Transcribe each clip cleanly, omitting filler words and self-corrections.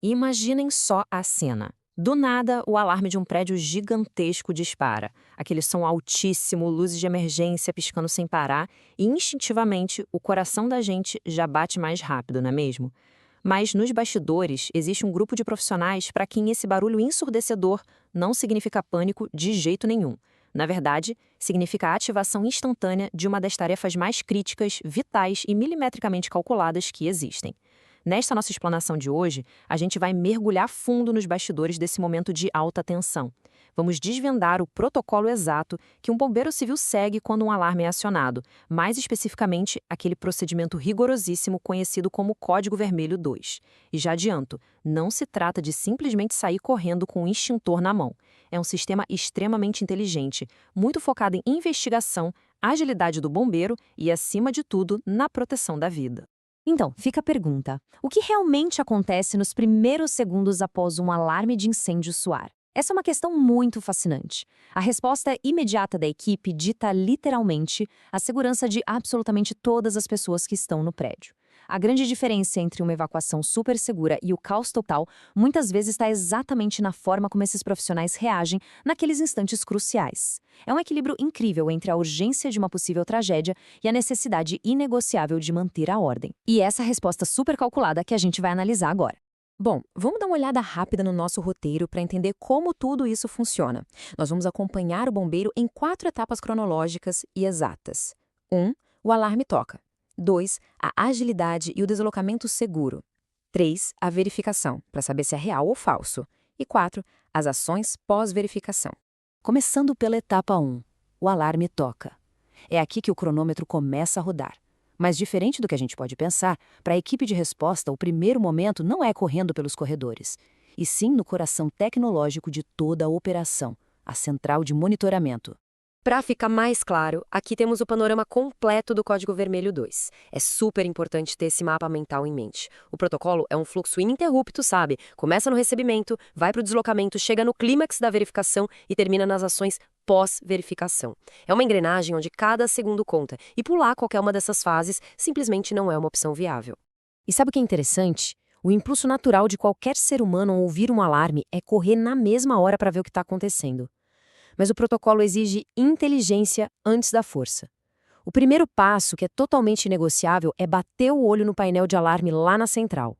Imaginem só a cena. Do nada, o alarme de um prédio gigantesco dispara. Aquele som altíssimo, luzes de emergência piscando sem parar, e instintivamente o coração da gente já bate mais rápido, não é mesmo? Mas nos bastidores existe um grupo de profissionais para quem esse barulho ensurdecedor não significa pânico de jeito nenhum. Na verdade, significa a ativação instantânea de uma das tarefas mais críticas, vitais e milimetricamente calculadas que existem. Nesta nossa explanação de hoje, a gente vai mergulhar fundo nos bastidores desse momento de alta tensão. Vamos desvendar o protocolo exato que um bombeiro civil segue quando um alarme é acionado, mais especificamente aquele procedimento rigorosíssimo conhecido como Código Vermelho 2. E já adianto, não se trata de simplesmente sair correndo com um extintor na mão. É um sistema extremamente inteligente, muito focado em investigação, agilidade do bombeiro e, acima de tudo, na proteção da vida. Então, fica a pergunta: o que realmente acontece nos primeiros segundos após um alarme de incêndio soar? Essa é uma questão muito fascinante. A resposta imediata da equipe dita literalmente a segurança de absolutamente todas as pessoas que estão no prédio. A grande diferença entre uma evacuação super segura e o caos total muitas vezes está exatamente na forma como esses profissionais reagem naqueles instantes cruciais. É um equilíbrio incrível entre a urgência de uma possível tragédia e a necessidade inegociável de manter a ordem. E essa resposta super calculada que a gente vai analisar agora. Bom, vamos dar uma olhada rápida no nosso roteiro para entender como tudo isso funciona. Nós vamos acompanhar o bombeiro em 4 etapas cronológicas e exatas. 1. O alarme toca. 2. A agilidade e o deslocamento seguro. 3. A verificação, para saber se é real ou falso. E 4. As ações pós-verificação. Começando pela etapa 1, o alarme toca. É aqui que o cronômetro começa a rodar. Mas diferente do que a gente pode pensar, para a equipe de resposta, o primeiro momento não é correndo pelos corredores, e sim no coração tecnológico de toda a operação, a central de monitoramento. Para ficar mais claro, aqui temos o panorama completo do Código Vermelho 2. É super importante ter esse mapa mental em mente. O protocolo é um fluxo ininterrupto, sabe? Começa no recebimento, vai para o deslocamento, chega no clímax da verificação e termina nas ações pós-verificação. É uma engrenagem onde cada segundo conta, e pular qualquer uma dessas fases simplesmente não é uma opção viável. E sabe o que é interessante? O impulso natural de qualquer ser humano ao ouvir um alarme é correr na mesma hora para ver o que está acontecendo. Mas o protocolo exige inteligência antes da força. O primeiro passo, que é totalmente negociável, é bater o olho no painel de alarme lá na central.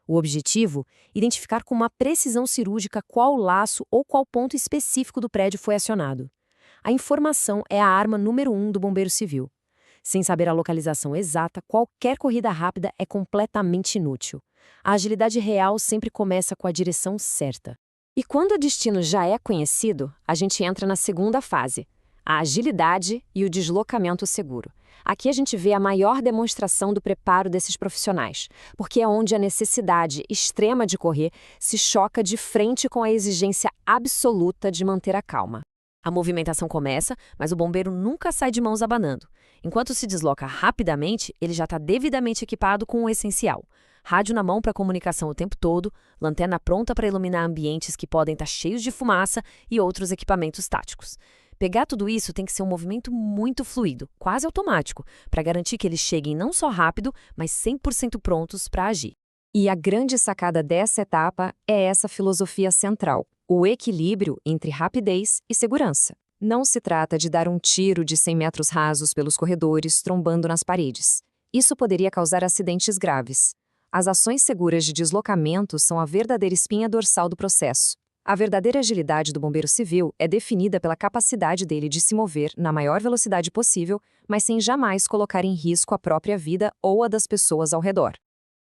O objetivo? Identificar com uma precisão cirúrgica qual laço ou qual ponto específico do prédio foi acionado. A informação é a arma número 1 do bombeiro civil. Sem saber a localização exata, qualquer corrida rápida é completamente inútil. A agilidade real sempre começa com a direção certa. E quando o destino já é conhecido, a gente entra na segunda fase, a agilidade e o deslocamento seguro. Aqui a gente vê a maior demonstração do preparo desses profissionais, porque é onde a necessidade extrema de correr se choca de frente com a exigência absoluta de manter a calma. A movimentação começa, mas o bombeiro nunca sai de mãos abanando. Enquanto se desloca rapidamente, ele já está devidamente equipado com o essencial. Rádio na mão para comunicação o tempo todo, lanterna pronta para iluminar ambientes que podem estar cheios de fumaça e outros equipamentos táticos. Pegar tudo isso tem que ser um movimento muito fluido, quase automático, para garantir que eles cheguem não só rápido, mas 100% prontos para agir. E a grande sacada dessa etapa é essa filosofia central, o equilíbrio entre rapidez e segurança. Não se trata de dar um tiro de 100 metros rasos pelos corredores, trombando nas paredes. Isso poderia causar acidentes graves. As ações seguras de deslocamento são a verdadeira espinha dorsal do processo. A verdadeira agilidade do bombeiro civil é definida pela capacidade dele de se mover na maior velocidade possível, mas sem jamais colocar em risco a própria vida ou a das pessoas ao redor.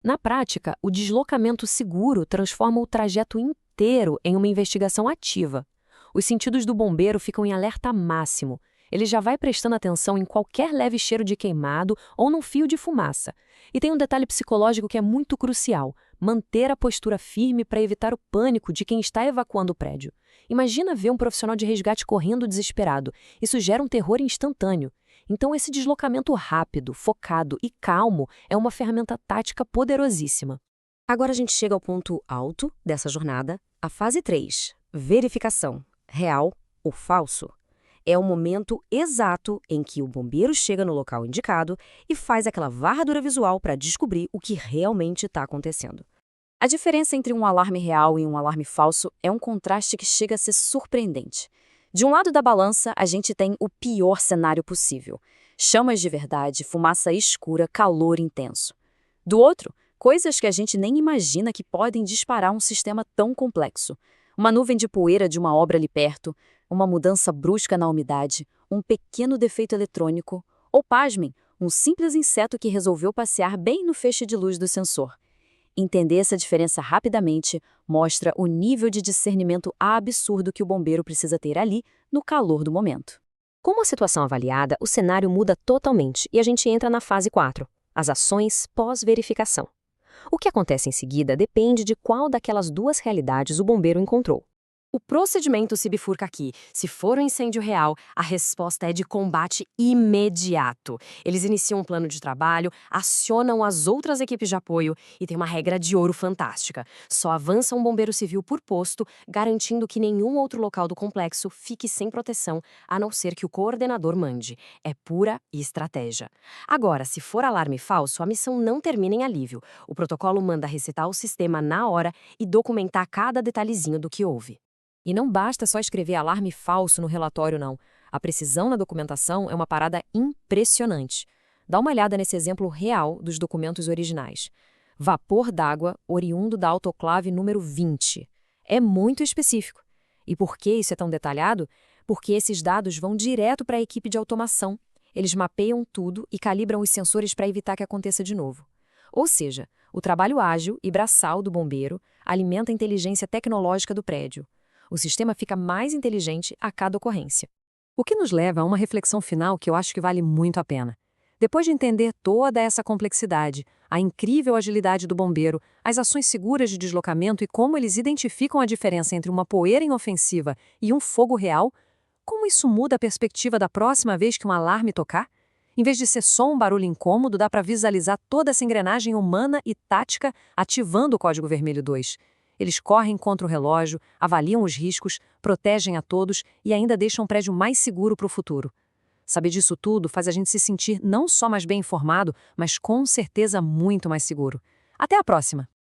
Na prática, o deslocamento seguro transforma o trajeto inteiro em uma investigação ativa. Os sentidos do bombeiro ficam em alerta máximo. Ele já vai prestando atenção em qualquer leve cheiro de queimado ou num fio de fumaça. E tem um detalhe psicológico que é muito crucial: manter a postura firme para evitar o pânico de quem está evacuando o prédio. Imagina ver um profissional de resgate correndo desesperado. Isso gera um terror instantâneo. Então, esse deslocamento rápido, focado e calmo é uma ferramenta tática poderosíssima. Agora a gente chega ao ponto alto dessa jornada, a fase 3, verificação, real ou falso. É o momento exato em que o bombeiro chega no local indicado e faz aquela varredura visual para descobrir o que realmente está acontecendo. A diferença entre um alarme real e um alarme falso é um contraste que chega a ser surpreendente. De um lado da balança, a gente tem o pior cenário possível: chamas de verdade, fumaça escura, calor intenso. Do outro, coisas que a gente nem imagina que podem disparar um sistema tão complexo. Uma nuvem de poeira de uma obra ali perto, uma mudança brusca na umidade, um pequeno defeito eletrônico, ou, pasmem, um simples inseto que resolveu passear bem no feixe de luz do sensor. Entender essa diferença rapidamente mostra o nível de discernimento absurdo que o bombeiro precisa ter ali, no calor do momento. Com a situação avaliada, o cenário muda totalmente e a gente entra na fase 4, as ações pós-verificação. O que acontece em seguida depende de qual daquelas duas realidades o bombeiro encontrou. O procedimento se bifurca aqui. Se for um incêndio real, a resposta é de combate imediato. Eles iniciam um plano de trabalho, acionam as outras equipes de apoio e tem uma regra de ouro fantástica. Só avança um bombeiro civil por posto, garantindo que nenhum outro local do complexo fique sem proteção, a não ser que o coordenador mande. É pura estratégia. Agora, se for alarme falso, a missão não termina em alívio. O protocolo manda resetar o sistema na hora e documentar cada detalhezinho do que houve. E não basta só escrever alarme falso no relatório, não. A precisão na documentação é uma parada impressionante. Dá uma olhada nesse exemplo real dos documentos originais. Vapor d'água oriundo da autoclave número 20. É muito específico. E por que isso é tão detalhado? Porque esses dados vão direto para a equipe de automação. Eles mapeiam tudo e calibram os sensores para evitar que aconteça de novo. Ou seja, o trabalho ágil e braçal do bombeiro alimenta a inteligência tecnológica do prédio. O sistema fica mais inteligente a cada ocorrência. O que nos leva a uma reflexão final que eu acho que vale muito a pena. Depois de entender toda essa complexidade, a incrível agilidade do bombeiro, as ações seguras de deslocamento e como eles identificam a diferença entre uma poeira inofensiva e um fogo real, como isso muda a perspectiva da próxima vez que um alarme tocar? Em vez de ser só um barulho incômodo, dá para visualizar toda essa engrenagem humana e tática ativando o Código Vermelho 2. Eles correm contra o relógio, avaliam os riscos, protegem a todos e ainda deixam um prédio mais seguro para o futuro. Saber disso tudo faz a gente se sentir não só mais bem informado, mas com certeza muito mais seguro. Até a próxima!